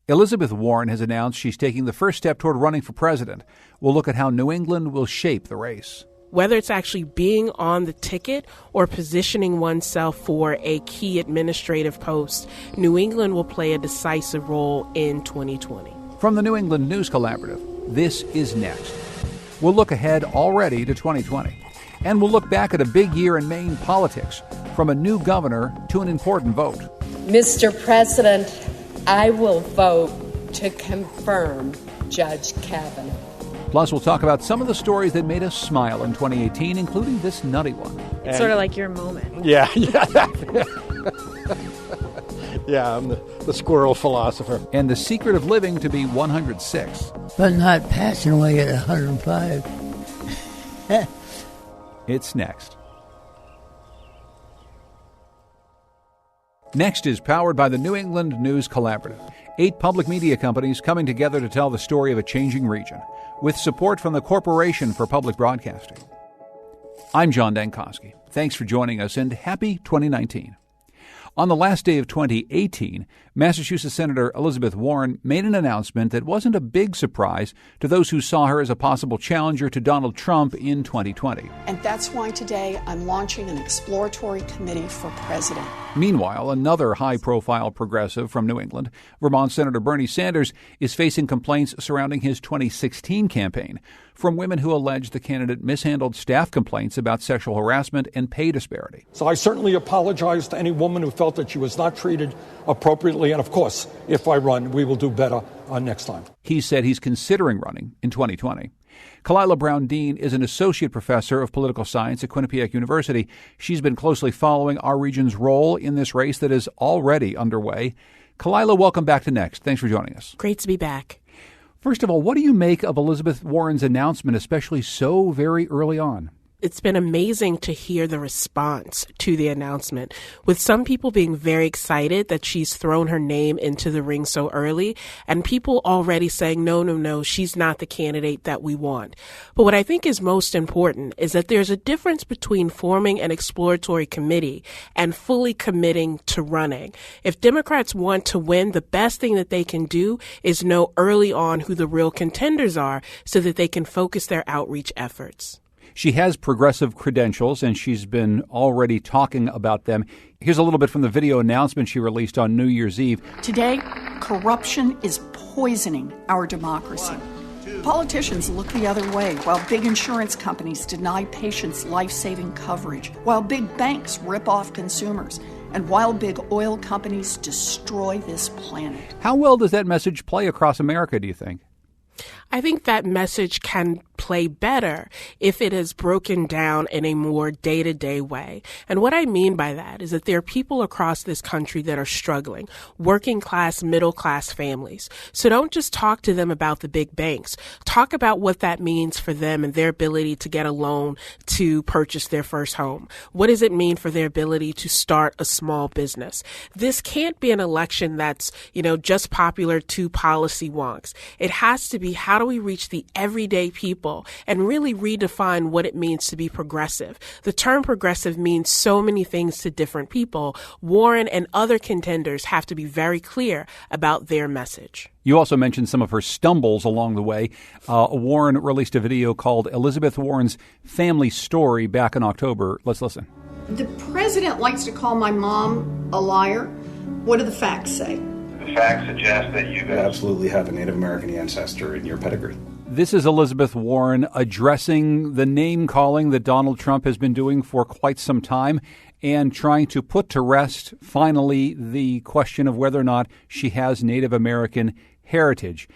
Elizabeth Warren has announced she's taking the first step toward running for president. We'll look at how New England will shape the race. Whether it's actually being on the ticket or positioning oneself for a key administrative post, New England will play a decisive role in 2020. From the New England News Collaborative, this is Next. We'll look ahead already to 2020. And we'll look back at a big year in Maine politics, from a new governor to an important vote. Mr. President, I will vote to confirm Judge Kavanaugh. Plus, we'll talk about some of the stories that made us smile in 2018, including this nutty one. It's sort of like your moment. Yeah. Yeah, I'm the squirrel philosopher. And the secret of living to be 106. But not passing away at 105. It's next. Next is powered by the New England News Collaborative. 8 public media companies coming together to tell the story of a changing region, with support from the Corporation for Public Broadcasting. I'm John Dankosky. Thanks for joining us, and happy 2019. On the last day of 2018, Massachusetts Senator Elizabeth Warren made an announcement that wasn't a big surprise to those who saw her as a possible challenger to Donald Trump in 2020. And that's why today I'm launching an exploratory committee for president. Meanwhile, another high-profile progressive from New England, Vermont Senator Bernie Sanders, is facing complaints surrounding his 2016 campaign from women who allege the candidate mishandled staff complaints about sexual harassment and pay disparity. So I certainly apologize to any woman who felt that she was not treated appropriately. And of course, if I run, we will do better next time. He said he's considering running in 2020. Kalila Brown-Dean is an associate professor of political science at Quinnipiac University. She's been closely following our region's role in this race that is already underway. Kalila, welcome back to Next. Thanks for joining us. Great to be back. First of all, what do you make of Elizabeth Warren's announcement, especially so very early on? It's been amazing to hear the response to the announcement, with some people being very excited that she's thrown her name into the ring so early, and people already saying, no, she's not the candidate that we want. But what I think is most important is that there's a difference between forming an exploratory committee and fully committing to running. If Democrats want to win, the best thing that they can do is know early on who the real contenders are so that they can focus their outreach efforts. She has progressive credentials, and she's been already talking about them. Here's a little bit from the video announcement she released on New Year's Eve. Today, corruption is poisoning our democracy. Politicians look the other way while big insurance companies deny patients life-saving coverage, while big banks rip off consumers, and while big oil companies destroy this planet. How well does that message play across America, do you think? I think that message can play better if it is broken down in a more day-to-day way. And what I mean by that is that there are people across this country that are struggling, working class, middle class families. So don't just talk to them about the big banks. Talk about what that means for them and their ability to get a loan to purchase their first home. What does it mean for their ability to start a small business? This can't be an election that's, just popular to policy wonks. It has to be, how do we reach the everyday people and really redefine what it means to be progressive? The term progressive means so many things to different people. Warren and other contenders have to be very clear about their message. You also mentioned some of her stumbles along the way. Warren released a video called Elizabeth Warren's Family Story back in October. Let's listen. The president likes to call my mom a liar. What do the facts say? The facts suggest that you absolutely have a Native American ancestor in your pedigree. This is Elizabeth Warren addressing the name-calling that Donald Trump has been doing for quite some time and trying to put to rest, finally, the question of whether or not she has Native American heritage.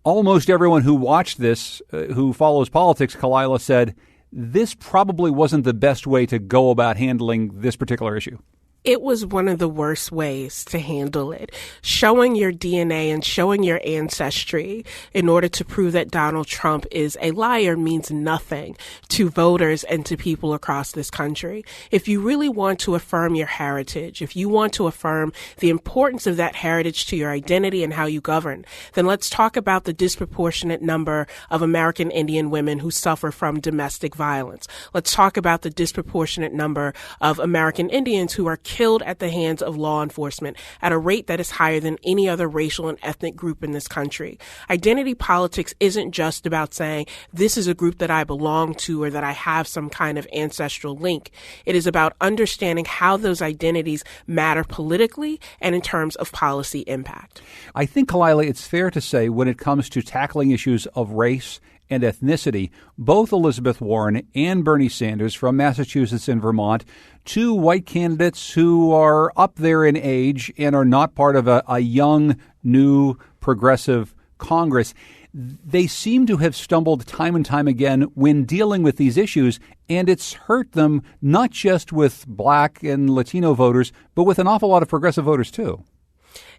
Almost everyone who watched this, who follows politics, Kalila, said this probably wasn't the best way to go about handling this particular issue. It was one of the worst ways to handle it. Showing your DNA and showing your ancestry in order to prove that Donald Trump is a liar means nothing to voters and to people across this country. If you really want to affirm your heritage, if you want to affirm the importance of that heritage to your identity and how you govern, then let's talk about the disproportionate number of American Indian women who suffer from domestic violence. Let's talk about the disproportionate number of American Indians who are killed at the hands of law enforcement at a rate that is higher than any other racial and ethnic group in this country. Identity politics isn't just about saying this is a group that I belong to or that I have some kind of ancestral link. It is about understanding how those identities matter politically and in terms of policy impact. I think, Kalila, it's fair to say when it comes to tackling issues of race and ethnicity, both Elizabeth Warren and Bernie Sanders from Massachusetts and Vermont, two white candidates who are up there in age and are not part of a young, new, progressive Congress, they seem to have stumbled time and time again when dealing with these issues, and it's hurt them not just with black and Latino voters, but with an awful lot of progressive voters too.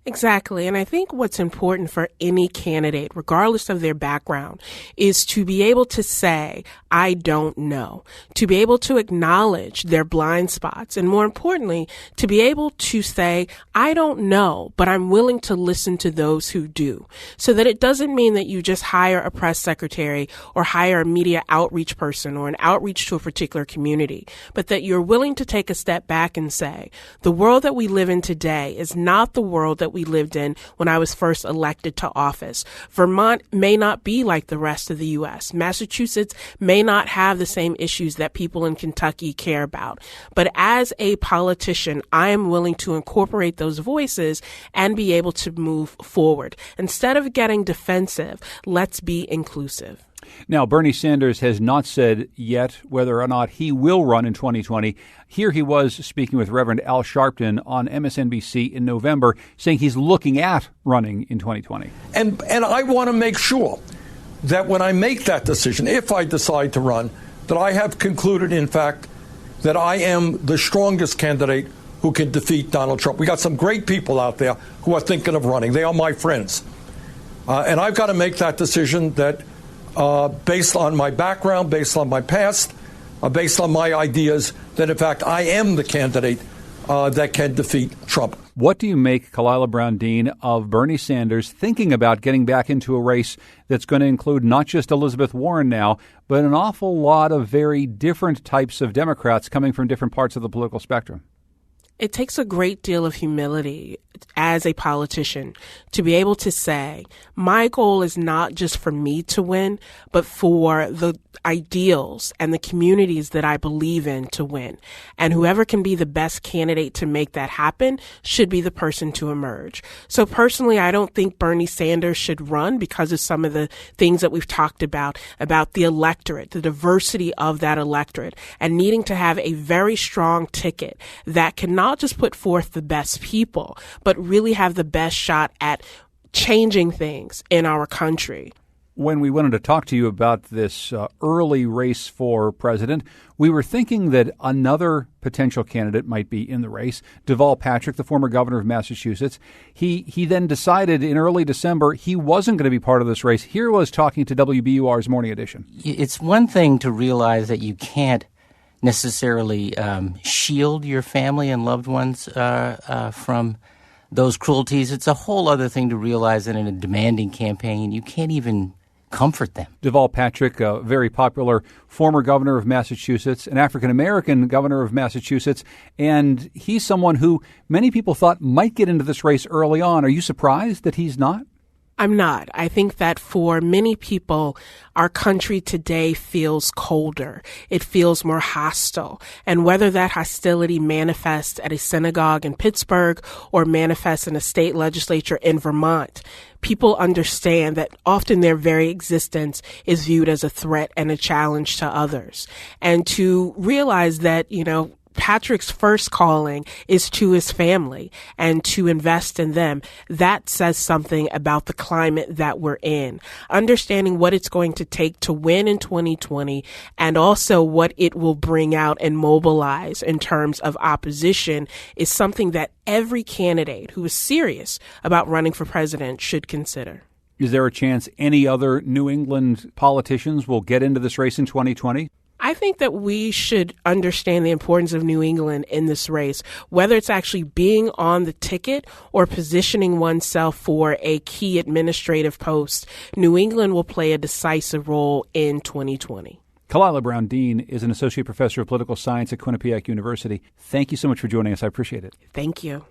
Exactly. And I think what's important for any candidate, regardless of their background, is to be able to say, I don't know, to be able to acknowledge their blind spots, and more importantly, to be able to say, I don't know, but I'm willing to listen to those who do, so that it doesn't mean that you just hire a press secretary or hire a media outreach person or an outreach to a particular community, but that you're willing to take a step back and say, the world that we live in today is not the world that we lived in when I was first elected to office. Vermont may not be like the rest of the U.S. Massachusetts may not have the same issues that people in Kentucky care about. But as a politician, I am willing to incorporate those voices and be able to move forward. Instead of getting defensive, let's be inclusive. Now, Bernie Sanders has not said yet whether or not he will run in 2020. Here he was speaking with Reverend Al Sharpton on MSNBC in November, saying he's looking at running in 2020. And I want to make sure that when I make that decision, if I decide to run, that I have concluded, in fact, that I am the strongest candidate who can defeat Donald Trump. We got some great people out there who are thinking of running. They are my friends. And I've got to make that decision that based on my background, based on my past, based on my ideas, that in fact I am the candidate that can defeat Trump. What do you make, Kalila Brown-Dean, of Bernie Sanders thinking about getting back into a race that's going to include not just Elizabeth Warren now, but an awful lot of very different types of Democrats coming from different parts of the political spectrum? It takes a great deal of humility as a politician to be able to say, my goal is not just for me to win, but for the ideals and the communities that I believe in to win. And whoever can be the best candidate to make that happen should be the person to emerge. So personally, I don't think Bernie Sanders should run because of some of the things that we've talked about the electorate, the diversity of that electorate, and needing to have a very strong ticket that can not just put forth the best people, but really have the best shot at changing things in our country. When we wanted to talk to you about this early race for president, we were thinking that another potential candidate might be in the race, Deval Patrick, the former governor of Massachusetts. He then decided in early December he wasn't going to be part of this race. Here he was talking to WBUR's Morning Edition. It's one thing to realize that you can't necessarily shield your family and loved ones from those cruelties. It's a whole other thing to realize that in a demanding campaign, you can't even comfort them. Deval Patrick, a very popular former governor of Massachusetts, an African-American governor of Massachusetts, and he's someone who many people thought might get into this race early on. Are you surprised that he's not? I'm not. I think that for many people, our country today feels colder. It feels more hostile. And whether that hostility manifests at a synagogue in Pittsburgh or manifests in a state legislature in Vermont, people understand that often their very existence is viewed as a threat and a challenge to others. And to realize that, Patrick's first calling is to his family and to invest in them. That says something about the climate that we're in. Understanding what it's going to take to win in 2020 and also what it will bring out and mobilize in terms of opposition is something that every candidate who is serious about running for president should consider. Is there a chance any other New England politicians will get into this race in 2020? I think that we should understand the importance of New England in this race, whether it's actually being on the ticket or positioning oneself for a key administrative post. New England will play a decisive role in 2020. Kalila Brown Dean is an associate professor of political science at Quinnipiac University. Thank you so much for joining us. I appreciate it. Thank you.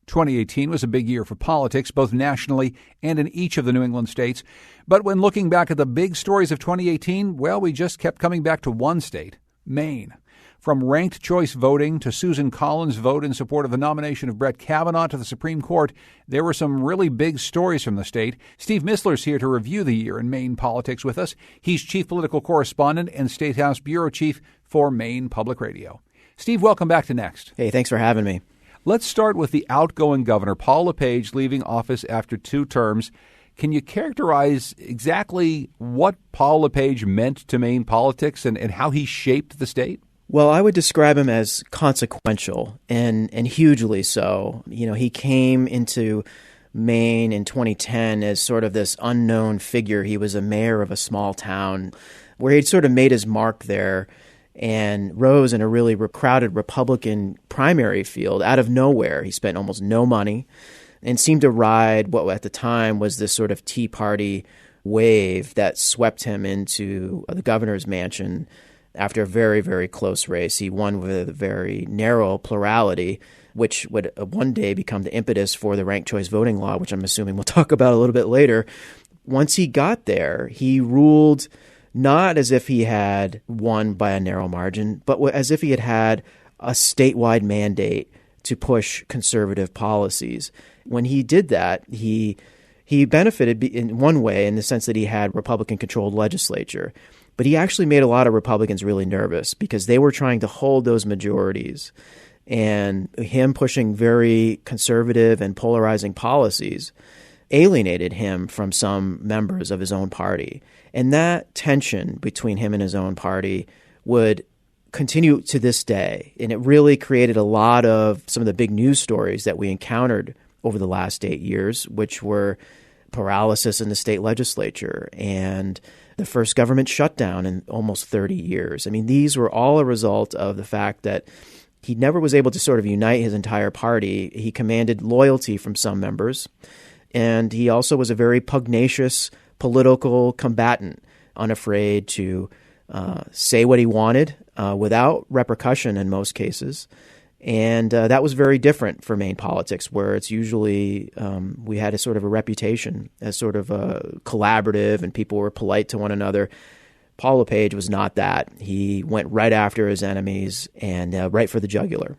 2018 was a big year for politics, both nationally and in each of the New England states. But when looking back at the big stories of 2018, well, we just kept coming back to one state, Maine. From ranked choice voting to Susan Collins' vote in support of the nomination of Brett Kavanaugh to the Supreme Court, there were some really big stories from the state. Steve Missler's here to review the year in Maine politics with us. He's chief political correspondent and State House bureau chief for Maine Public Radio. Steve, welcome back to Next. Hey, thanks for having me. Let's start with the outgoing governor, Paul LePage, leaving office after 2 terms. Can you characterize exactly what Paul LePage meant to Maine politics and how he shaped the state? Well, I would describe him as consequential and hugely so. You know, he came into Maine in 2010 as sort of this unknown figure. He was a mayor of a small town where he'd sort of made his mark there and rose in a really crowded Republican primary field out of nowhere. He spent almost no money and seemed to ride what at the time was this sort of Tea Party wave that swept him into the governor's mansion. After a very, very close race, he won with a very narrow plurality, which would one day become the impetus for the ranked choice voting law, which I'm assuming we'll talk about a little bit later. Once he got there, he ruled not as if he had won by a narrow margin, but as if he had had a statewide mandate to push conservative policies. When he did that, he benefited in one way in the sense that he had Republican-controlled legislature. But he actually made a lot of Republicans really nervous because they were trying to hold those majorities. And him pushing very conservative and polarizing policies alienated him from some members of his own party. And that tension between him and his own party would continue to this day. And it really created a lot of some of the big news stories that we encountered over the last 8 years, which were paralysis in the state legislature and the first government shutdown in almost 30 years. I mean, these were all a result of the fact that he never was able to sort of unite his entire party. He commanded loyalty from some members, and he also was a very pugnacious political combatant, unafraid to say what he wanted without repercussion in most cases. And that was very different for Maine politics, where it's usually we had a sort of a reputation as sort of collaborative and people were polite to one another. Paul LePage was not that. He went right after his enemies and right for the jugular.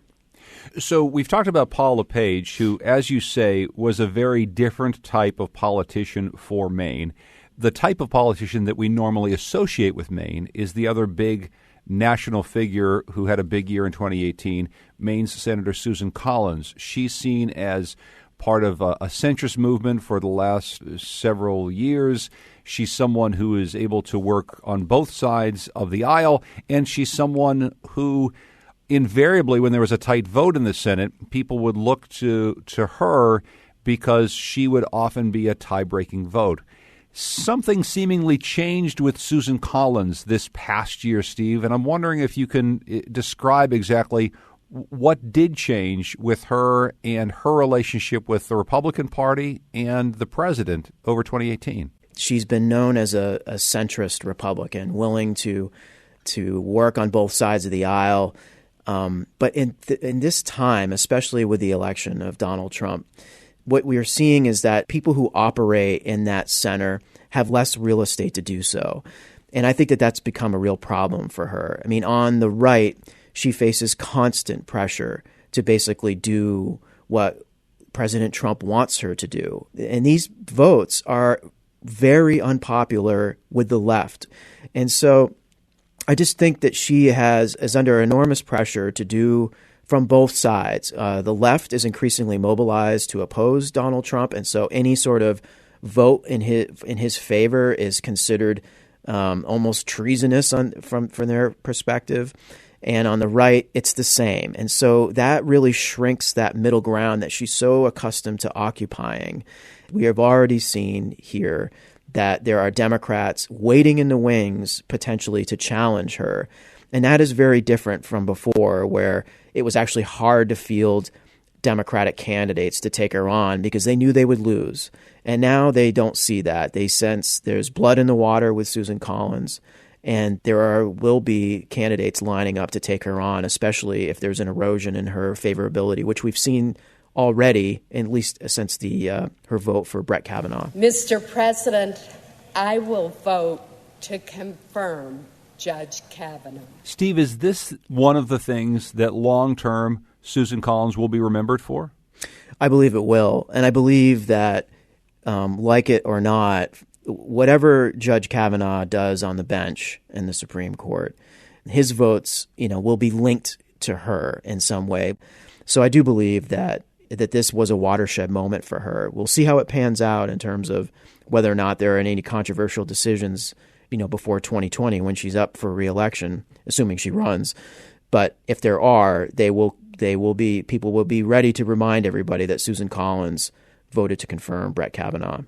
So we've talked about Paul LePage, who, as you say, was a very different type of politician for Maine. The type of politician that we normally associate with Maine is the other big national figure who had a big year in 2018, Maine's Senator Susan Collins. She's seen as part of a centrist movement for the last several years. She's someone who is able to work on both sides of the aisle, and she's someone who invariably, when there was a tight vote in the Senate, people would look to her because she would often be a tie-breaking vote. Something seemingly changed with Susan Collins this past year, Steve, and I'm wondering if you can describe exactly what did change with her and her relationship with the Republican Party and the president over 2018. She's been known as a centrist Republican, willing to work on both sides of the aisle. But in this time, especially with the election of Donald Trump, what we are seeing is that people who operate in that center have less real estate to do so. And I think that that's become a real problem for her. I mean, on the right, she faces constant pressure to basically do what President Trump wants her to do. And these votes are very unpopular with the left. And so I just think that she is under enormous pressure to do from both sides. The left is increasingly mobilized to oppose Donald Trump, and so any sort of vote in his favor is considered almost treasonous from their perspective. And on the right, it's the same. And so that really shrinks that middle ground that she's so accustomed to occupying. We have already seen here that there are Democrats waiting in the wings potentially to challenge her. And that is very different from before, where it was actually hard to field Democratic candidates to take her on because they knew they would lose. And now they don't see that. They sense there's blood in the water with Susan Collins, And there will be candidates lining up to take her on, especially if there's an erosion in her favorability, which we've seen already, at least since her vote for Brett Kavanaugh. Mr. President, I will vote to confirm Judge Kavanaugh. Steve, is this one of the things that long-term Susan Collins will be remembered for? I believe it will. And I believe that, like it or not, whatever Judge Kavanaugh does on the bench in the Supreme Court, his votes, will be linked to her in some way. So I do believe that this was a watershed moment for her. We'll see how it pans out in terms of whether or not there are any controversial decisions, before 2020 when she's up for re-election, assuming she runs. But if there are, people will be ready to remind everybody that Susan Collins voted to confirm Brett Kavanaugh.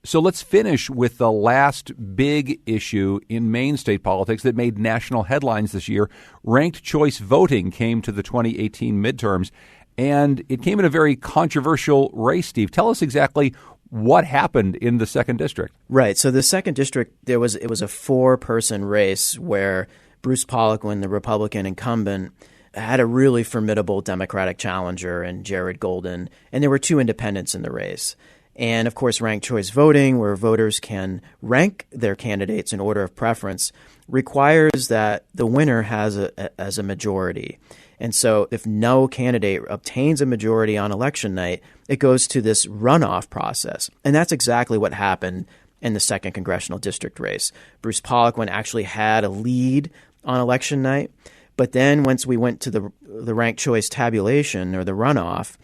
So let's finish with the last big issue in Maine state politics that made national headlines this year. Ranked choice voting came to the 2018 midterms, and it came in a very controversial race, Steve. Tell us exactly what happened in the 2nd District. Right. So the 2nd District, it was a 4-person race where Bruce Poliquin, the Republican incumbent, had a really formidable Democratic challenger in Jared Golden, and there were 2 independents in the race. And, of course, ranked choice voting, where voters can rank their candidates in order of preference, requires that the winner has a majority. And so if no candidate obtains a majority on election night, it goes to this runoff process. And that's exactly what happened in the 2nd Congressional District race. Bruce Poliquin actually had a lead on election night. But then once we went to the ranked choice tabulation or the runoff,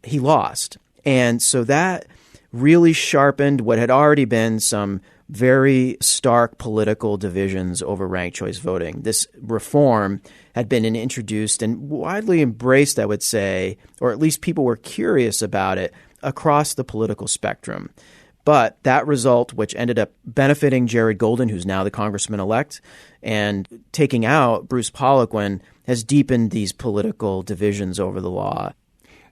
he lost. And so that really sharpened what had already been some very stark political divisions over ranked choice voting. This reform had been introduced and widely embraced, I would say, or at least people were curious about it across the political spectrum. But that result, which ended up benefiting Jared Golden, who's now the congressman-elect, and taking out Bruce Poliquin, has deepened these political divisions over the law.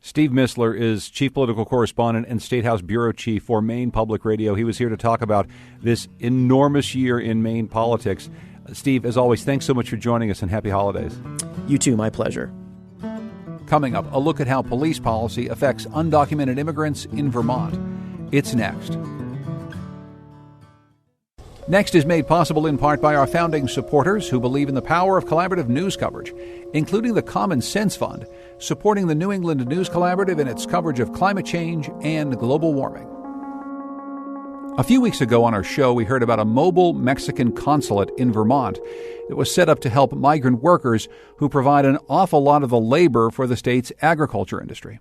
Steve Mistler is chief political correspondent and State House bureau chief for Maine Public Radio. He was here to talk about this enormous year in Maine politics. Steve, as always, thanks so much for joining us, and happy holidays. You too, my pleasure. Coming up, a look at how police policy affects undocumented immigrants in Vermont. It's next. Next is made possible in part by our founding supporters who believe in the power of collaborative news coverage, including the Common Sense Fund, supporting the New England News Collaborative in its coverage of climate change and global warming. A few weeks ago on our show, we heard about a mobile Mexican consulate in Vermont that was set up to help migrant workers who provide an awful lot of the labor for the state's agriculture industry.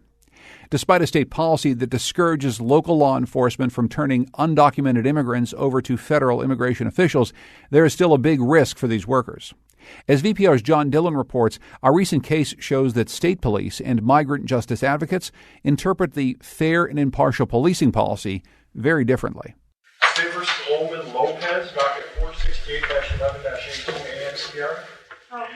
Despite a state policy that discourages local law enforcement from turning undocumented immigrants over to federal immigration officials, there is still a big risk for these workers. As VPR's John Dillon reports, a recent case shows that state police and migrant justice advocates interpret the fair and impartial policing policy very differently. State Olman Lopez, docket 468-11-82 ANCR.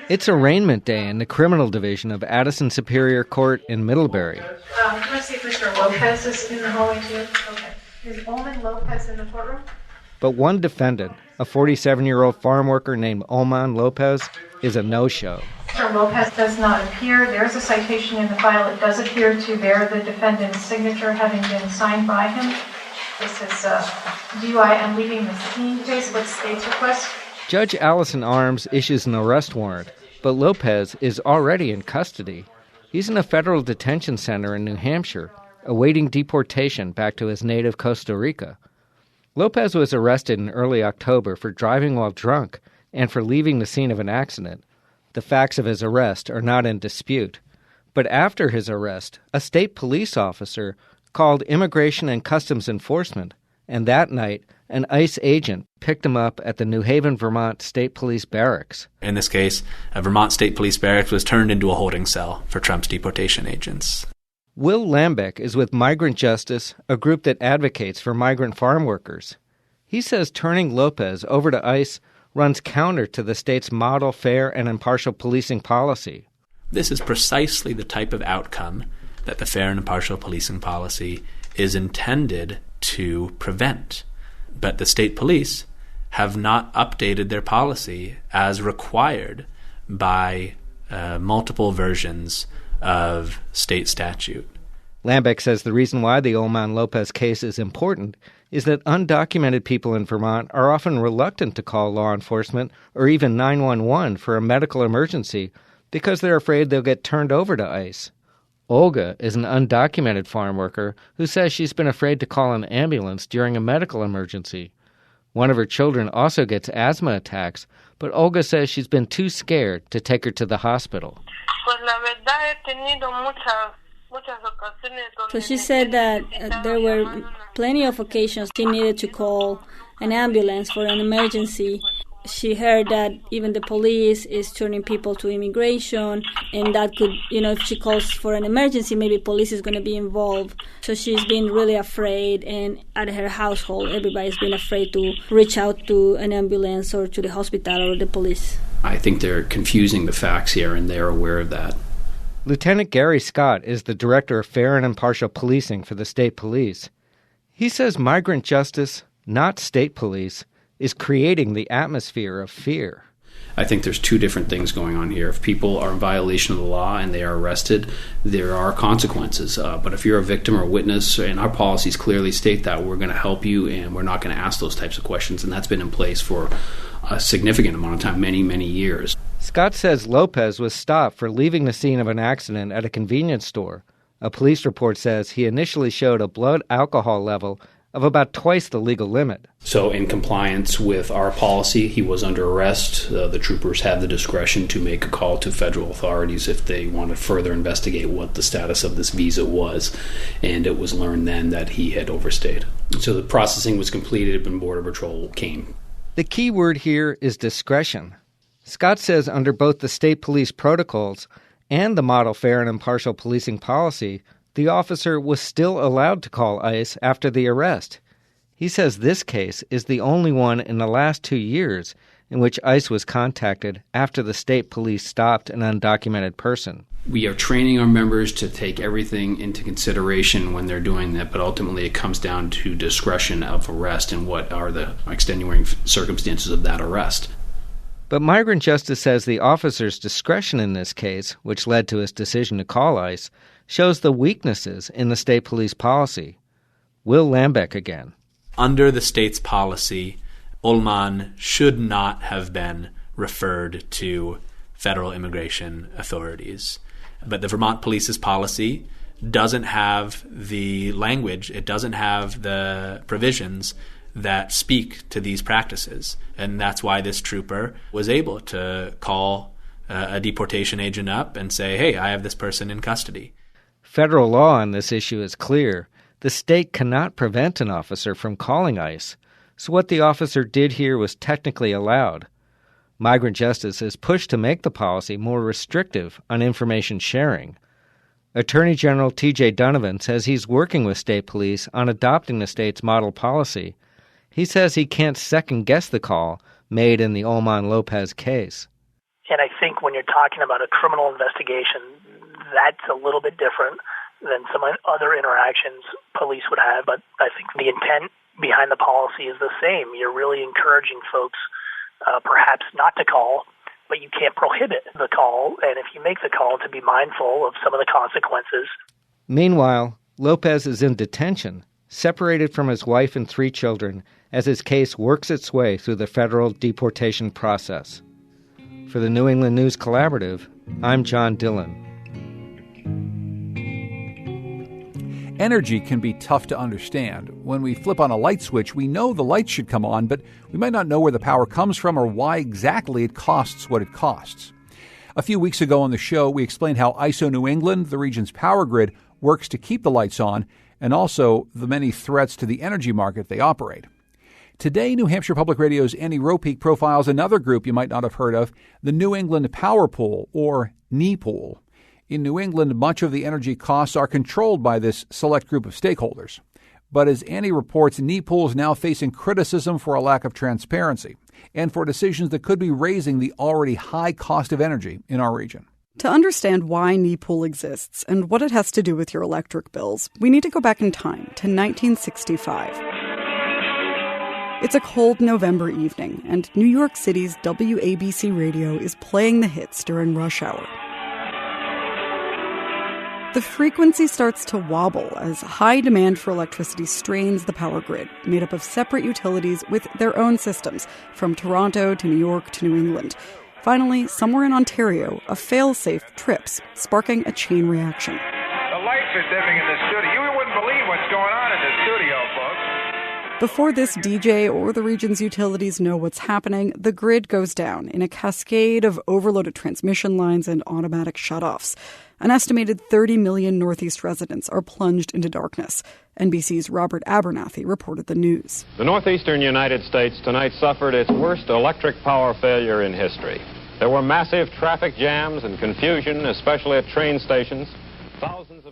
It's arraignment day in the criminal division of Addison Superior Court in Middlebury. Can I see if Mr. Lopez is in the hallway too? Okay. Is Olman Lopez in the courtroom? But one defendant, a 47-year-old farm worker named Oman Lopez, is a no-show. Mr. Lopez does not appear. There is a citation in the file. It does appear to bear the defendant's signature having been signed by him. This is DUI and leaving the scene case with state's request. Judge Allison Arms issues an arrest warrant, but Lopez is already in custody. He's in a federal detention center in New Hampshire, awaiting deportation back to his native Costa Rica. Lopez was arrested in early October for driving while drunk and for leaving the scene of an accident. The facts of his arrest are not in dispute. But after his arrest, a state police officer called Immigration and Customs Enforcement, and that night, an ICE agent picked him up at the New Haven, Vermont State Police Barracks. In this case, a Vermont State Police Barracks was turned into a holding cell for Trump's deportation agents. Will Lambeck is with Migrant Justice, a group that advocates for migrant farm workers. He says turning Lopez over to ICE runs counter to the state's model, fair, and impartial policing policy. This is precisely the type of outcome that the fair and impartial policing policy is intended to prevent. But the state police have not updated their policy as required by multiple versions of state statute. Lambeck says the reason why the Olman Lopez case is important is that undocumented people in Vermont are often reluctant to call law enforcement or even 911 for a medical emergency because they're afraid they'll get turned over to ICE. Olga is an undocumented farm worker who says she's been afraid to call an ambulance during a medical emergency. One of her children also gets asthma attacks, but Olga says she's been too scared to take her to the hospital. So she said that there were plenty of occasions she needed to call an ambulance for an emergency. She heard that even the police is turning people to immigration, and that could, if she calls for an emergency, maybe police is going to be involved. So she's been really afraid, and at her household, everybody's been afraid to reach out to an ambulance or to the hospital or the police. I think they're confusing the facts here, and they're aware of that. Lieutenant Gary Scott is the Director of Fair and Impartial Policing for the state police. He says migrant justice, not state police, is creating the atmosphere of fear. I think there's two different things going on here. If people are in violation of the law and they are arrested, there are consequences. But if you're a victim or a witness, and our policies clearly state that, we're going to help you and we're not going to ask those types of questions. And that's been in place for a significant amount of time, many, many years. Scott says Lopez was stopped for leaving the scene of an accident at a convenience store. A police report says he initially showed a blood alcohol level of about twice the legal limit. So in compliance with our policy, he was under arrest. The troopers had the discretion to make a call to federal authorities if they want to further investigate what the status of this visa was. And it was learned then that he had overstayed. So the processing was completed and Border Patrol came. The key word here is discretion. Scott says under both the state police protocols and the model fair and impartial policing policy, the officer was still allowed to call ICE after the arrest. He says this case is the only one in the last 2 years in which ICE was contacted after the state police stopped an undocumented person. We are training our members to take everything into consideration when they're doing that, but ultimately it comes down to discretion of arrest and what are the extenuating circumstances of that arrest. But Migrant Justice says the officer's discretion in this case, which led to his decision to call ICE, shows the weaknesses in the state police policy. Will Lambeck again. Under the state's policy, Olman should not have been referred to federal immigration authorities. But the Vermont Police's policy doesn't have the language, it doesn't have the provisions that speak to these practices. And that's why this trooper was able to call a deportation agent up and say, hey, I have this person in custody. Federal law on this issue is clear. The state cannot prevent an officer from calling ICE. So what the officer did here was technically allowed. Migrant Justice has pushed to make the policy more restrictive on information sharing. Attorney General T.J. Donovan says he's working with state police on adopting the state's model policy. He says he can't second-guess the call made in the Olman Lopez case. And I think when you're talking about a criminal investigation, that's a little bit different than some other interactions police would have. But I think the intent behind the policy is the same. You're really encouraging folks perhaps not to call, but you can't prohibit the call. And if you make the call, to be mindful of some of the consequences. Meanwhile, Lopez is in detention, separated from his wife and 3 children, as his case works its way through the federal deportation process. For the New England News Collaborative, I'm John Dillon. Energy can be tough to understand. When we flip on a light switch, we know the lights should come on, but we might not know where the power comes from or why exactly it costs what it costs. A few weeks ago on the show, we explained how ISO New England, the region's power grid, works to keep the lights on, and also the many threats to the energy market they operate. Today, New Hampshire Public Radio's Annie Ropeek profiles another group you might not have heard of, the New England Power Pool, or NEPOOL. In New England, much of the energy costs are controlled by this select group of stakeholders. But as Annie reports, NEPOOL is now facing criticism for a lack of transparency and for decisions that could be raising the already high cost of energy in our region. To understand why NEPOOL exists and what it has to do with your electric bills, we need to go back in time to 1965. It's a cold November evening, and New York City's WABC radio is playing the hits during rush hour. The frequency starts to wobble as high demand for electricity strains the power grid, made up of separate utilities with their own systems, from Toronto to New York to New England. Finally, somewhere in Ontario, a fail-safe trips, sparking a chain reaction. The lights are dimming in the studio. You wouldn't believe what's going on in the studio, folks. Before this DJ or the region's utilities know what's happening, the grid goes down in a cascade of overloaded transmission lines and automatic shutoffs. An estimated 30 million Northeast residents are plunged into darkness. NBC's Robert Abernathy reported the news. The northeastern United States tonight suffered its worst electric power failure in history. There were massive traffic jams and confusion, especially at train stations.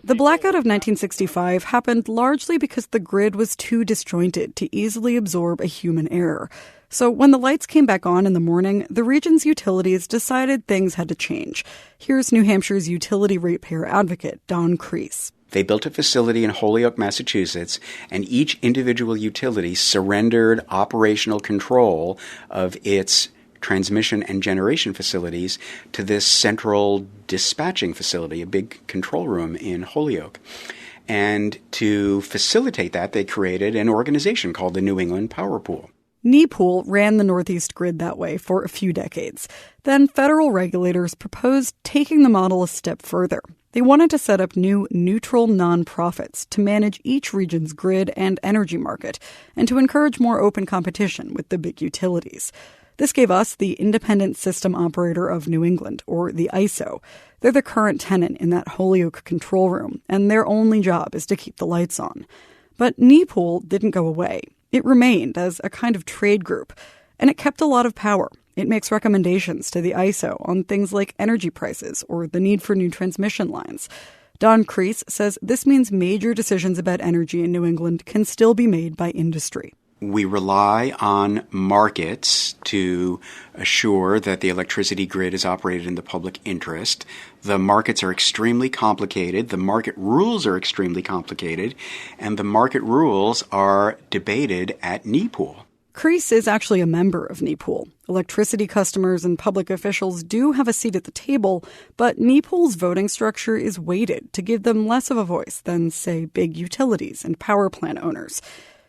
The blackout of 1965 happened largely because the grid was too disjointed to easily absorb a human error. So when the lights came back on in the morning, the region's utilities decided things had to change. Here's New Hampshire's utility ratepayer advocate, Don Kreese. They built a facility in Holyoke, Massachusetts, and each individual utility surrendered operational control of its transmission and generation facilities to this central dispatching facility, a big control room in Holyoke. And to facilitate that, they created an organization called the New England Power Pool. NEPOOL ran the Northeast grid that way for a few decades. Then federal regulators proposed taking the model a step further. They wanted to set up new neutral nonprofits to manage each region's grid and energy market and to encourage more open competition with the big utilities. This gave us the Independent System Operator of New England, or the ISO. They're the current tenant in that Holyoke control room, and their only job is to keep the lights on. But NEPOOL didn't go away. It remained as a kind of trade group, and it kept a lot of power. It makes recommendations to the ISO on things like energy prices or the need for new transmission lines. Don Kreese says this means major decisions about energy in New England can still be made by industry. We rely on markets to assure that the electricity grid is operated in the public interest. The markets are extremely complicated. The market rules are extremely complicated. And the market rules are debated at NEPOOL. Kreese is actually a member of NEPOOL. Electricity customers and public officials do have a seat at the table, but NEPOOL's voting structure is weighted to give them less of a voice than, say, big utilities and power plant owners.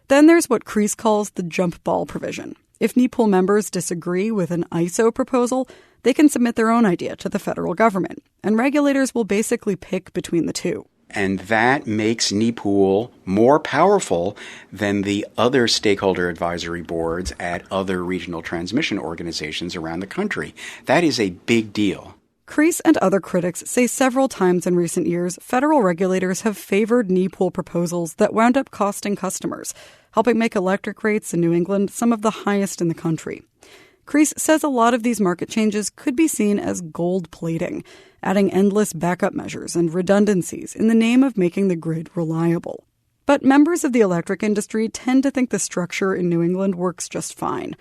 Then there's what Kreese calls the jump ball provision. If NEPOOL members disagree with an ISO proposal, they can submit their own idea to the federal government, and regulators will basically pick between the two. And that makes NEPOOL more powerful than the other stakeholder advisory boards at other regional transmission organizations around the country. That is a big deal. Kreese and other critics say several times in recent years, federal regulators have favored NEPOOL proposals that wound up costing customers, helping make electric rates in New England some of the highest in the country. Kreese says a lot of these market changes could be seen as gold plating, adding endless backup measures and redundancies in the name of making the grid reliable. But members of the electric industry tend to think the structure in New England works just fine.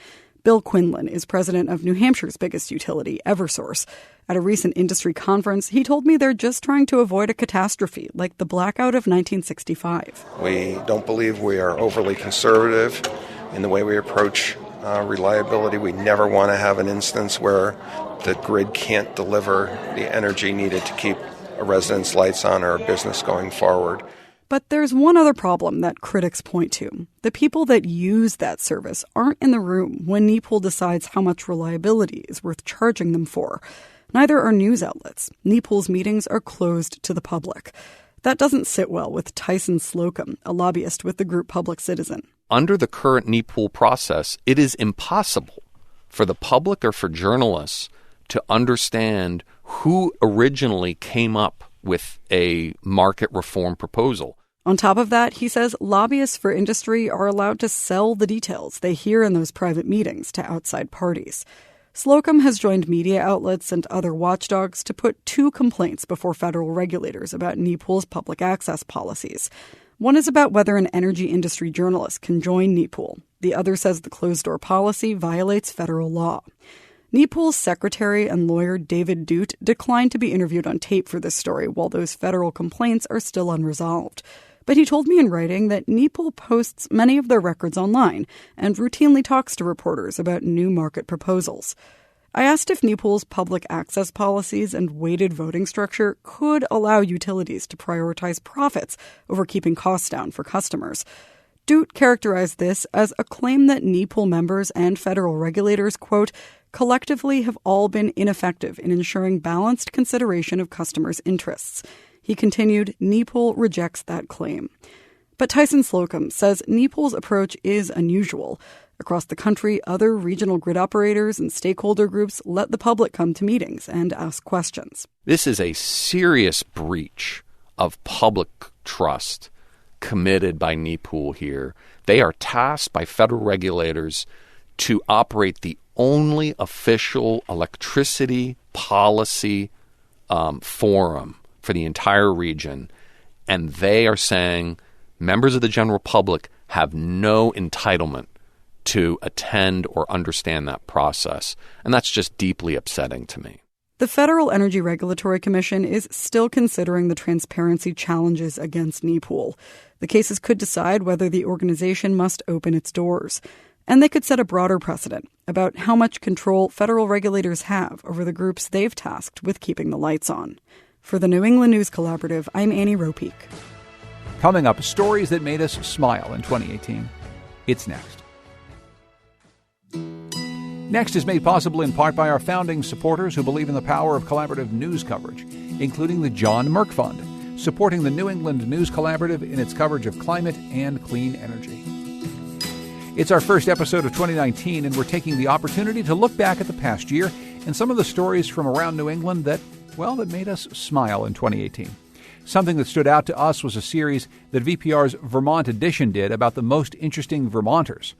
Bill Quinlan is president of New Hampshire's biggest utility, Eversource. At a recent industry conference, he told me they're just trying to avoid a catastrophe like the blackout of 1965. We don't believe we are overly conservative in the way we approach reliability. We never want to have an instance where the grid can't deliver the energy needed to keep a resident's lights on or a business going forward. But there's one other problem that critics point to. The people that use that service aren't in the room when NEPOOL decides how much reliability is worth charging them for. Neither are news outlets. NEPOOL's meetings are closed to the public. That doesn't sit well with Tyson Slocum, a lobbyist with the group Public Citizen. Under the current NEPOOL process, it is impossible for the public or for journalists to understand who originally came up with a market reform proposal. On top of that, he says lobbyists for industry are allowed to sell the details they hear in those private meetings to outside parties. Slocum has joined media outlets and other watchdogs to put 2 complaints before federal regulators about NEPOOL's public access policies. One is about whether an energy industry journalist can join NEPOOL. The other says the closed-door policy violates federal law. NEPOOL's secretary and lawyer David Dute declined to be interviewed on tape for this story while those federal complaints are still unresolved. But he told me in writing that NEPL posts many of their records online and routinely talks to reporters about new market proposals. I asked if NEPL's public access policies and weighted voting structure could allow utilities to prioritize profits over keeping costs down for customers. Doot characterized this as a claim that NEPL members and federal regulators, quote, collectively have all been ineffective in ensuring balanced consideration of customers' interests. He continued, NEPL rejects that claim. But Tyson Slocum says NEPL's approach is unusual. Across the country, other regional grid operators and stakeholder groups let the public come to meetings and ask questions. This is a serious breach of public trust committed by NEPL here. They are tasked by federal regulators to operate the only official electricity policy forum for the entire region, and they are saying members of the general public have no entitlement to attend or understand that process. And that's just deeply upsetting to me. The Federal Energy Regulatory Commission is still considering the transparency challenges against NEPL. The cases could decide whether the organization must open its doors. And they could set a broader precedent about how much control federal regulators have over the groups they've tasked with keeping the lights on. For the New England News Collaborative, I'm Annie Ropeek. Coming up, stories that made us smile in 2018. It's next. Next is made possible in part by our founding supporters who believe in the power of collaborative news coverage, including the John Merck Fund, supporting the New England News Collaborative in its coverage of climate and clean energy. It's our first episode of 2019, and we're taking the opportunity to look back at the past year and some of the stories from around New England that made us smile in 2018. Something that stood out to us was a series that VPR's Vermont edition did about the most interesting Vermonters.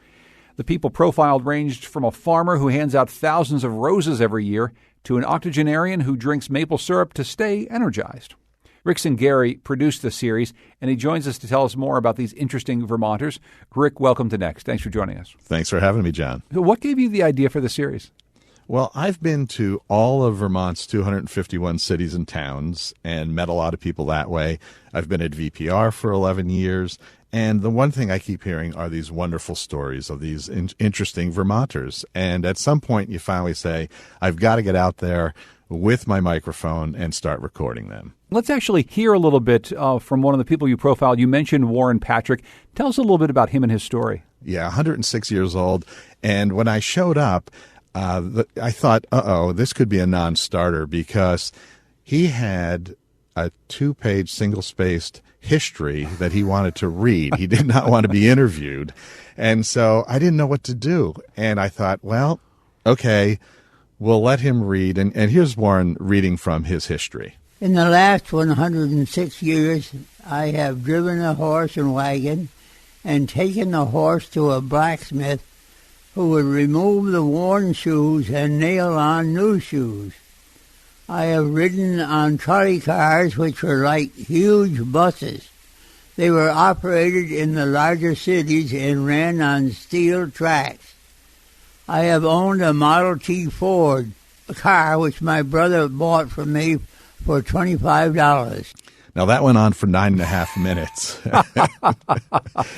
The people profiled ranged from a farmer who hands out thousands of roses every year to an octogenarian who drinks maple syrup to stay energized. Rickson Gary produced the series, and he joins us to tell us more about these interesting Vermonters. Rick, welcome to Next. Thanks for joining us. Thanks for having me, John. What gave you the idea for the series? Well, I've been to all of Vermont's 251 cities and towns and met a lot of people that way. I've been at VPR for 11 years. And the one thing I keep hearing are these wonderful stories of these interesting Vermonters. And at some point, you finally say, I've got to get out there with my microphone and start recording them. Let's actually hear a little bit from one of the people you profiled. You mentioned Warren Patrick. Tell us a little bit about him and his story. Yeah, 106 years old. And when I showed up, I thought, this could be a non-starter because he had a 2-page single-spaced history that he wanted to read. He did not want to be interviewed. And so I didn't know what to do. And I thought, well, okay, we'll let him read. And here's Warren reading from his history. In the last 106 years, I have driven a horse and wagon and taken the horse to a blacksmith who would remove the worn shoes and nail on new shoes. I have ridden on trolley cars which were like huge buses. They were operated in the larger cities and ran on steel tracks. I have owned a Model T Ford, a car which my brother bought from me for $25. Now, that went on for 9.5 minutes.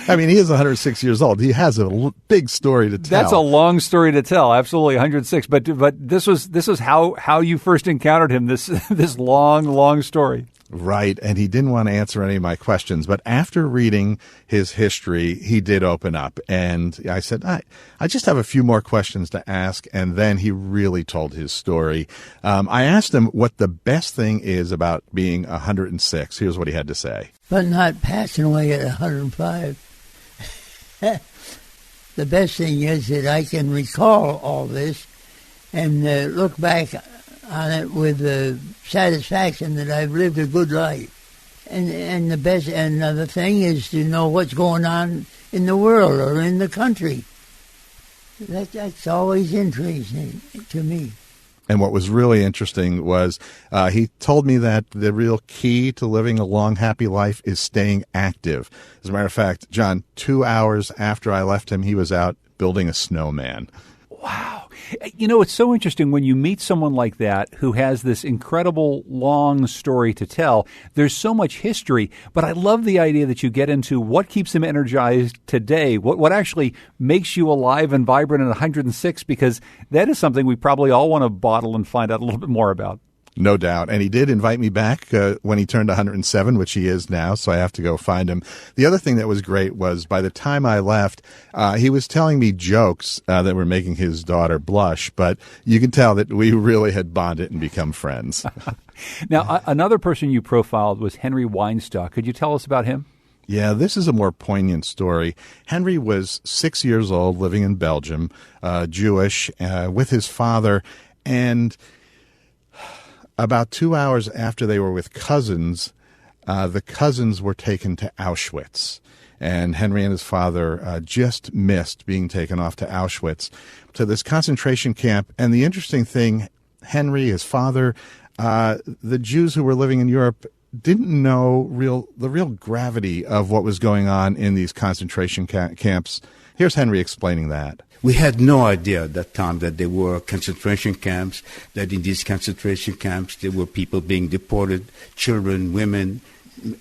I mean, he is 106 years old. He has a big story to tell. That's a long story to tell. Absolutely, 106. But this was how you first encountered him. This long story. Right, and he didn't want to answer any of my questions. But after reading his history, he did open up. And I said, I just have a few more questions to ask. And then he really told his story. I asked him what the best thing is about being 106. Here's what he had to say. But not passing away at 105. The best thing is that I can recall all this and look back on it with the satisfaction that I've lived a good life. And the thing is to know what's going on in the world or in the country. That's always interesting to me. And what was really interesting was he told me that the real key to living a long, happy life is staying active. As a matter of fact, John, 2 hours after I left him, he was out building a snowman. Wow. You know, it's so interesting when you meet someone like that who has this incredible long story to tell. There's so much history, but I love the idea that you get into what keeps him energized today, what actually makes you alive and vibrant at 106, because that is something we probably all want to bottle and find out a little bit more about. No doubt. And he did invite me back when he turned 107, which he is now, so I have to go find him. The other thing that was great was by the time I left, he was telling me jokes that were making his daughter blush, but you can tell that we really had bonded and become friends. Now, another person you profiled was Henry Weinstock. Could you tell us about him? Yeah, this is a more poignant story. Henry was 6 years old, living in Belgium, Jewish, with his father, and about 2 hours after they were with cousins, the cousins were taken to Auschwitz. And Henry and his father just missed being taken off to Auschwitz, to this concentration camp. And the interesting thing, Henry, his father, the Jews who were living in Europe didn't know the real gravity of what was going on in these concentration camps. Here's Henry explaining that. We had no idea at that time that there were concentration camps, that in these concentration camps there were people being deported, children, women.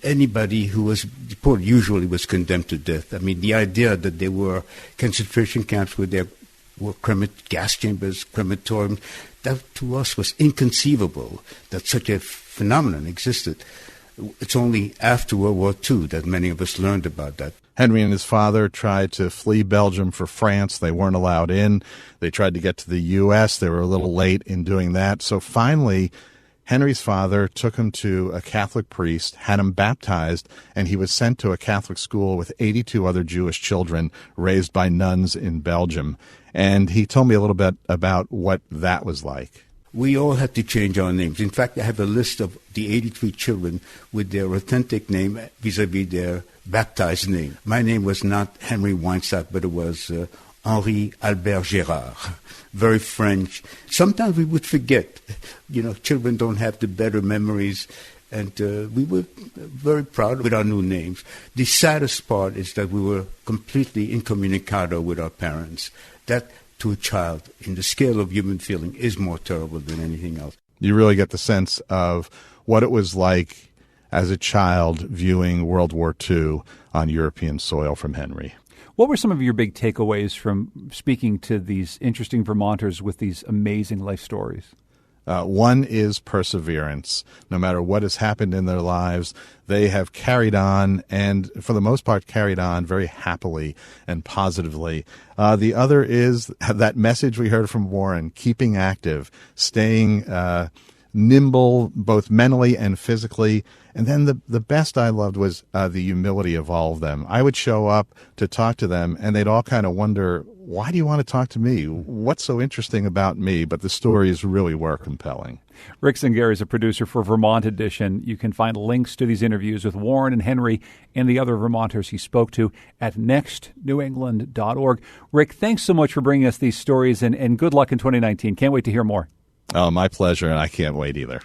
Anybody who was deported usually was condemned to death. I mean, the idea that there were concentration camps where there were gas chambers, crematoriums, that to us was inconceivable that such a phenomenon existed. It's only after World War II that many of us learned about that. Henry and his father tried to flee Belgium for France. They weren't allowed in. They tried to get to the U.S. They were a little late in doing that. So finally, Henry's father took him to a Catholic priest, had him baptized, and he was sent to a Catholic school with 82 other Jewish children raised by nuns in Belgium. And he told me a little bit about what that was like. We all had to change our names. In fact, I have a list of the 83 children with their authentic name vis-à-vis their baptized name. My name was not Henry Weinstock, but it was Henri Albert Gérard. Very French. Sometimes we would forget. You know, children don't have the better memories, and we were very proud with our new names. The saddest part is that we were completely incommunicado with our parents. That, to a child, in the scale of human feeling, is more terrible than anything else. You really get the sense of what it was like as a child viewing World War II on European soil from Henry. What were some of your big takeaways from speaking to these interesting Vermonters with these amazing life stories? One is perseverance. No matter what has happened in their lives, they have carried on, and for the most part carried on very happily and positively. The other is that message we heard from Warren, keeping active, staying nimble both mentally and physically. And then the best I loved was the humility of all of them. I would show up to talk to them, and they'd all kind of wonder, why do you want to talk to me? What's so interesting about me? But the stories really were compelling. Rick Zingari is a producer for Vermont Edition. You can find links to these interviews with Warren and Henry and the other Vermonters he spoke to at nextnewengland.org. Rick, thanks so much for bringing us these stories, and good luck in 2019. Can't wait to hear more. Oh, my pleasure, and I can't wait either.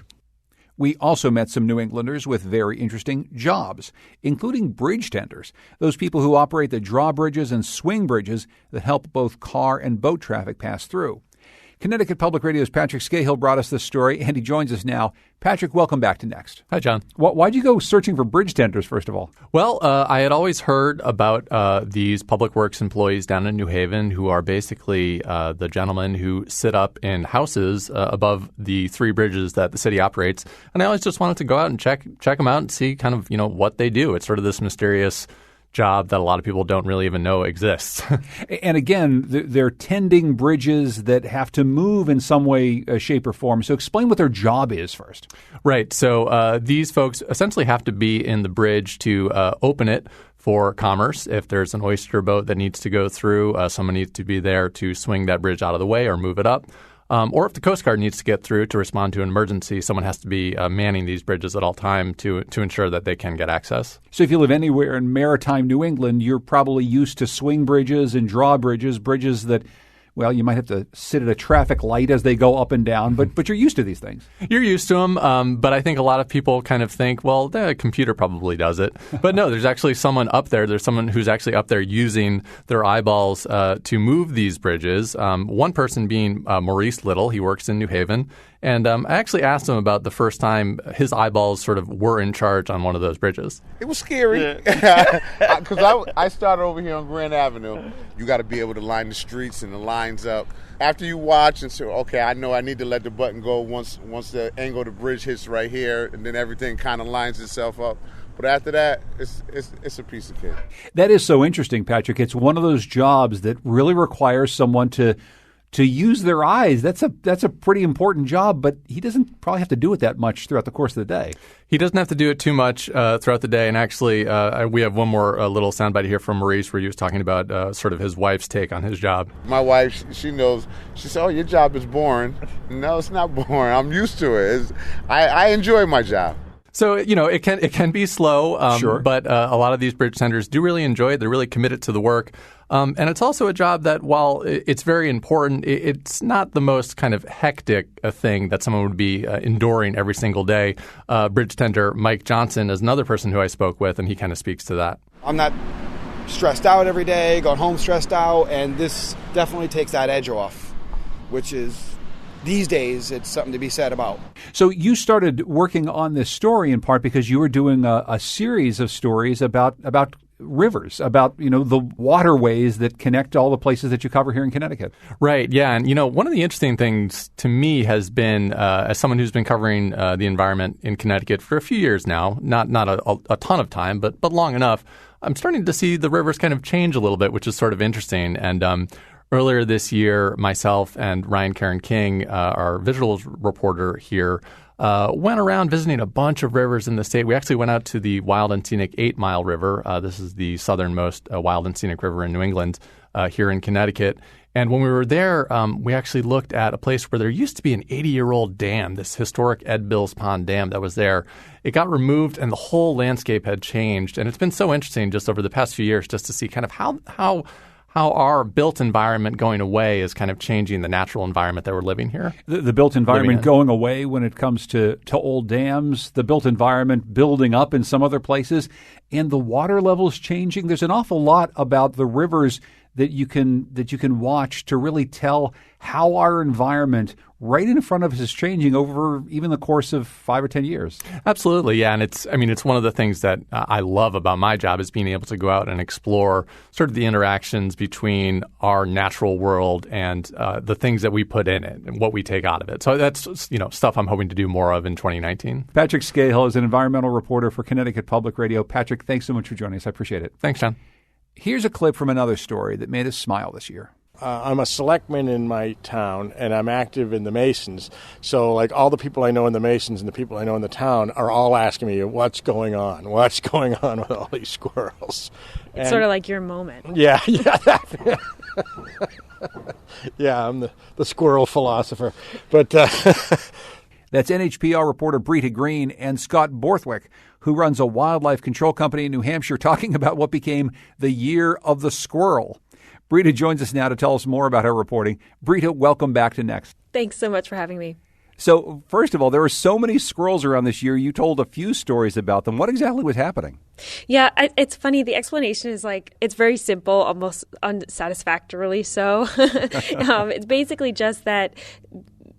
We also met some New Englanders with very interesting jobs, including bridge tenders, those people who operate the drawbridges and swing bridges that help both car and boat traffic pass through. Connecticut Public Radio's Patrick Scahill brought us this story, and he joins us now. Patrick, welcome back to Next. Hi, John. Why'd you go searching for bridge tenders, first of all? Well, I had always heard about these public works employees down in New Haven who are basically the gentlemen who sit up in houses above the three bridges that the city operates. And I always just wanted to go out and check them out and see kind of, what they do. It's sort of this mysterious job that a lot of people don't really even know exists. And again, they're tending bridges that have to move in some way, shape, or form. So explain what their job is first. Right. So these folks essentially have to be in the bridge to open it for commerce. If there's an oyster boat that needs to go through, someone needs to be there to swing that bridge out of the way or move it up. Or if the Coast Guard needs to get through to respond to an emergency, someone has to be manning these bridges at all time to ensure that they can get access. So if you live anywhere in maritime New England, you're probably used to swing bridges and drawbridges, bridges that well, you might have to sit at a traffic light as they go up and down, but you're used to these things. You're used to them, but I think a lot of people kind of think, well, the computer probably does it. But no, there's actually someone up there. There's someone who's actually up there using their eyeballs to move these bridges. One person being Maurice Little. He works in New Haven. And I actually asked him about the first time his eyeballs sort of were in charge on one of those bridges. It was scary because I started over here on Grand Avenue. You got to be able to line the streets and the lines up. After you watch and say, okay, I know I need to let the button go once the angle of the bridge hits right here, and then everything kind of lines itself up. But after that, it's a piece of cake. That is so interesting, Patrick. It's one of those jobs that really requires someone to use their eyes. That's a pretty important job, but he doesn't probably have to do it that much throughout the course of the day. He doesn't have to do it too much throughout the day. And actually, we have one more little soundbite here from Maurice where he was talking about sort of his wife's take on his job. My wife, she knows. She said, "Oh, your job is boring." No, it's not boring. I'm used to it. I enjoy my job. So, it can be slow, sure. But a lot of these bridge tenders do really enjoy it. They're really committed to the work. And it's also a job that, while it's very important, it's not the most kind of hectic thing that someone would be enduring every single day. Bridge tender Mike Johnson is another person who I spoke with, and he kind of speaks to that. I'm not stressed out every day, going home stressed out, and this definitely takes that edge off, which is, these days, it's something to be said about. So you started working on this story in part because you were doing a series of stories about rivers, about the waterways that connect all the places that you cover here in Connecticut. Right, yeah. And one of the interesting things to me has been, as someone who's been covering the environment in Connecticut for a few years now, not a ton of time, but long enough, I'm starting to see the rivers kind of change a little bit, which is sort of interesting. And earlier this year, myself and Ryan Karen King, our visuals reporter here, went around visiting a bunch of rivers in the state. We actually went out to the Wild and Scenic 8 Mile River. This is the southernmost wild and scenic river in New England here in Connecticut. And when we were there, we actually looked at a place where there used to be an 80-year-old dam, this historic Ed Bills Pond Dam that was there. It got removed and the whole landscape had changed. And it's been so interesting just over the past few years just to see kind of how our built environment going away is kind of changing the natural environment that we're living here. The built environment going away when it comes to old dams, the built environment building up in some other places, and the water levels changing. There's an awful lot about the rivers that you can watch to really tell how our environment right in front of us is changing over even the course of 5 or 10 years. Absolutely, yeah. And it's one of the things that I love about my job is being able to go out and explore sort of the interactions between our natural world and the things that we put in it and what we take out of it. So that's stuff I'm hoping to do more of in 2019. Patrick Scahill is an environmental reporter for Connecticut Public Radio. Patrick, thanks so much for joining us. I appreciate it. Thanks, John. Here's a clip from another story that made us smile this year. I'm a selectman in my town, and I'm active in the Masons. So, all the people I know in the Masons and the people I know in the town are all asking me, what's going on? What's going on with all these squirrels? It's sort of like your moment. Yeah. Yeah, I'm the squirrel philosopher. But that's NHPR reporter Brita Green and Scott Borthwick, who runs a wildlife control company in New Hampshire, talking about what became the Year of the Squirrel. Brita joins us now to tell us more about her reporting. Brita, welcome back to Next. Thanks so much for having me. So, first of all, there were so many squirrels around this year. You told a few stories about them. What exactly was happening? Yeah, it's funny. The explanation is it's very simple, almost unsatisfactorily so. It's basically just that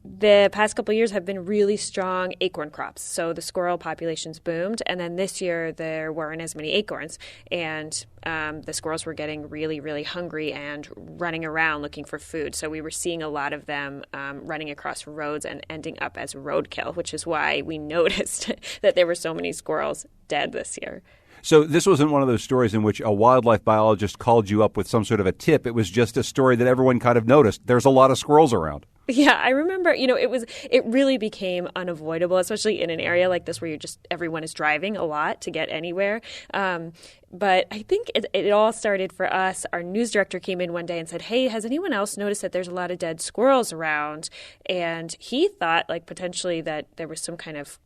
the past couple of years have been really strong acorn crops. So the squirrel populations boomed. And then this year there weren't as many acorns. And the squirrels were getting really, really hungry and running around looking for food. So we were seeing a lot of them running across roads and ending up as roadkill, which is why we noticed that there were so many squirrels dead this year. So this wasn't one of those stories in which a wildlife biologist called you up with some sort of a tip. It was just a story that everyone kind of noticed. There's a lot of squirrels around. Yeah, I remember, it really became unavoidable, especially in an area like this where everyone is driving a lot to get anywhere. But I think it all started for us. Our news director came in one day and said, hey, has anyone else noticed that there's a lot of dead squirrels around? And he thought potentially that there was some kind of,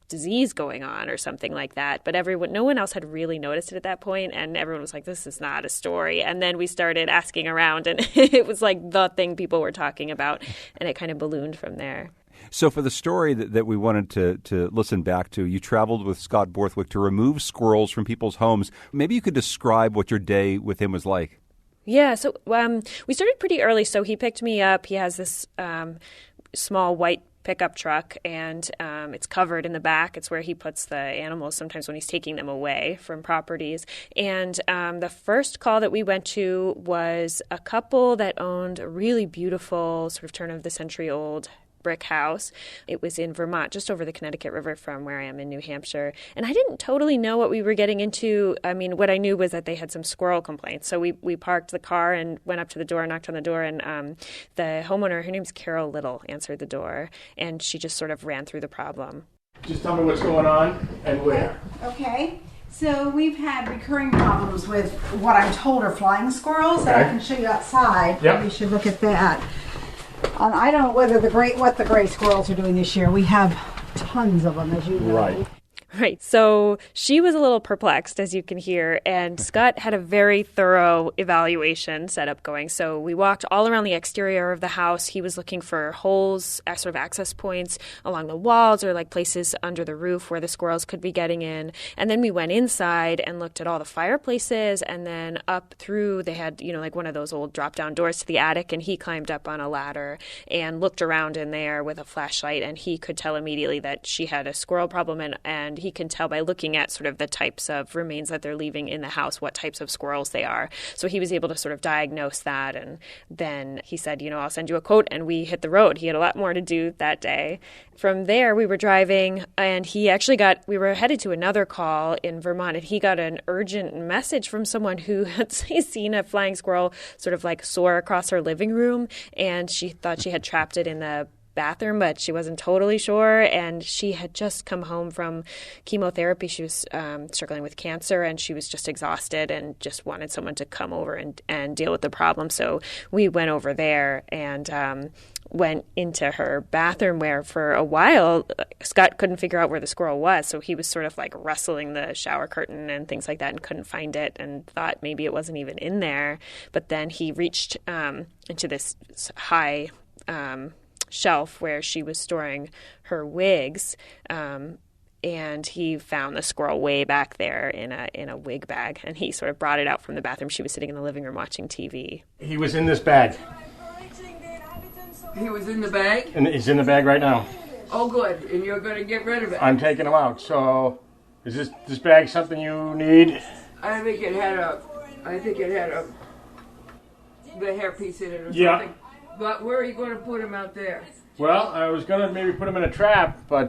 disease going on or something like that. But no one else had really noticed it at that point, and everyone was like, this is not a story. And then we started asking around, and it was like the thing people were talking about, and it kind of ballooned from there. So for the story that we wanted to listen back to, you traveled with Scott Borthwick to remove squirrels from people's homes. Maybe you could describe what your day with him was like. Yeah, so we started pretty early. So he picked me up. He has this small white pickup truck, and it's covered in the back. It's where he puts the animals sometimes when he's taking them away from properties. And the first call that we went to was a couple that owned a really beautiful sort of turn-of-the-century-old brick house. It was in Vermont, just over the Connecticut River from where I am in New Hampshire. And I didn't totally know what we were getting into. I mean, what I knew was that they had some squirrel complaints. So we parked the car and went up to the door, knocked on the door, and the homeowner, her name's Carol Little, answered the door. And she just sort of ran through the problem. Just tell me what's going on and where. Okay. So we've had recurring problems with what I'm told are flying squirrels that I can show you outside. Yep. You should look at that. And I don't know what the gray squirrels are doing this year. We have tons of them, as you know. Right. So she was a little perplexed, as you can hear, and Scott had a very thorough evaluation setup going. So we walked all around the exterior of the house. He was looking for holes, sort of access points along the walls or like places under the roof where the squirrels could be getting in. And then we went inside and looked at all the fireplaces, and then up through, they had, like one of those old drop-down doors to the attic, and he climbed up on a ladder and looked around in there with a flashlight, and he could tell immediately that she had a squirrel problem, and he can tell by looking at sort of the types of remains that they're leaving in the house what types of squirrels they are. So he was able to sort of diagnose that, and then he said, I'll send you a quote, and we hit the road. He had a lot more to do that day. From there, we were driving, and we were headed to another call in Vermont, and he got an urgent message from someone who had seen a flying squirrel sort of like soar across her living room, and she thought she had trapped it in the bathroom, but she wasn't totally sure, and she had just come home from chemotherapy. She was struggling with cancer, and she was just exhausted and just wanted someone to come over and deal with the problem. So we went over there and went into her bathroom, where for a while Scott couldn't figure out where the squirrel was, so he was sort of like rustling the shower curtain and things like that and couldn't find it and thought maybe it wasn't even in there. But then he reached into this high shelf where she was storing her wigs, and he found the squirrel way back there in a wig bag, and he sort of brought it out from the bathroom. She was sitting in the living room watching TV. He was in this bag. He was in the bag? And he's in the bag right now. Oh, good. And you're going to get rid of it? I'm taking him out. So, is this bag something you need? I think it had the hairpiece in it or Yeah. something. But where are you going to put him out there? Well, I was going to maybe put him in a trap, but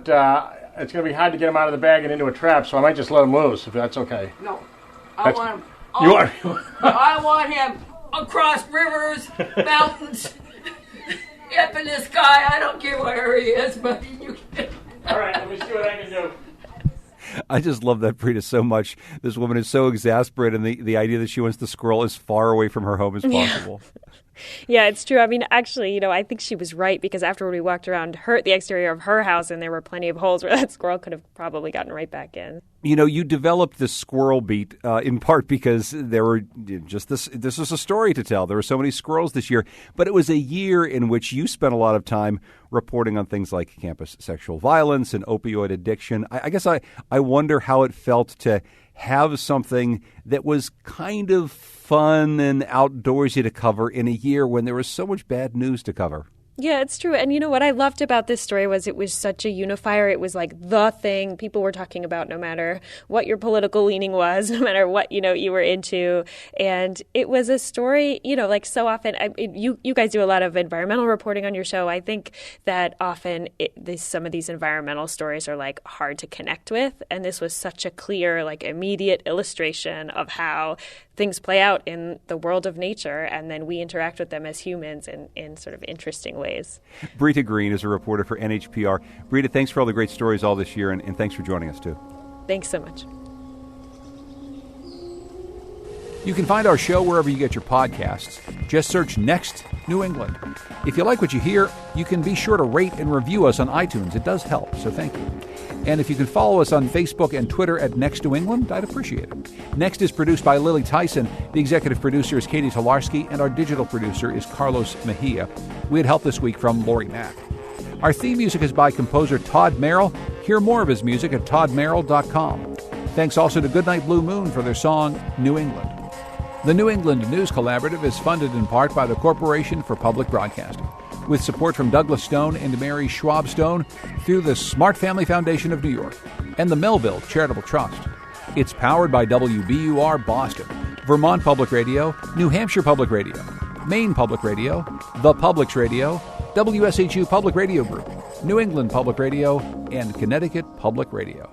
it's going to be hard to get him out of the bag and into a trap, so I might just let him loose, if that's okay. No. I want him. I want him across rivers, mountains, up in the sky. I don't care where he is, but you can. All right, let me see what I can do. I just love that, Brita, so much. This woman is so exasperated, and the idea that she wants the squirrel as far away from her home as possible. Yeah, it's true. I mean, actually, I think she was right, because afterward we walked around the exterior of her house, and there were plenty of holes where that squirrel could have probably gotten right back in. You developed this squirrel beat in part because there were just this was a story to tell. There were so many squirrels this year, but it was a year in which you spent a lot of time reporting on things like campus sexual violence and opioid addiction. I guess I wonder how it felt to have something that was kind of fun and outdoorsy to cover in a year when there was so much bad news to cover. Yeah, it's true. And what I loved about this story was it was such a unifier. It was like the thing people were talking about, no matter what your political leaning was, no matter what, you were into. And it was a story, like so often, you guys do a lot of environmental reporting on your show. I think that often some of these environmental stories are like hard to connect with. And this was such a clear, like immediate illustration of how things play out in the world of nature, and then we interact with them as humans in sort of interesting ways. Brita Green is a reporter for NHPR. Brita, thanks for all the great stories all this year, and thanks for joining us, too. Thanks so much. You can find our show wherever you get your podcasts. Just search Next New England. If you like what you hear, you can be sure to rate and review us on iTunes. It does help, so thank you. And if you can follow us on Facebook and Twitter at Next New England, I'd appreciate it. Next is produced by Lily Tyson. The executive producer is Katie Tolarski, and our digital producer is Carlos Mejia. We had help this week from Lori Mack. Our theme music is by composer Todd Merrill. Hear more of his music at toddmerrill.com. Thanks also to Goodnight Blue Moon for their song, New England. The New England News Collaborative is funded in part by the Corporation for Public Broadcasting, with support from Douglas Stone and Mary Schwab Stone through the Smart Family Foundation of New York and the Melville Charitable Trust. It's powered by WBUR Boston, Vermont Public Radio, New Hampshire Public Radio, Maine Public Radio, The Publics Radio, WSHU Public Radio Group, New England Public Radio, and Connecticut Public Radio.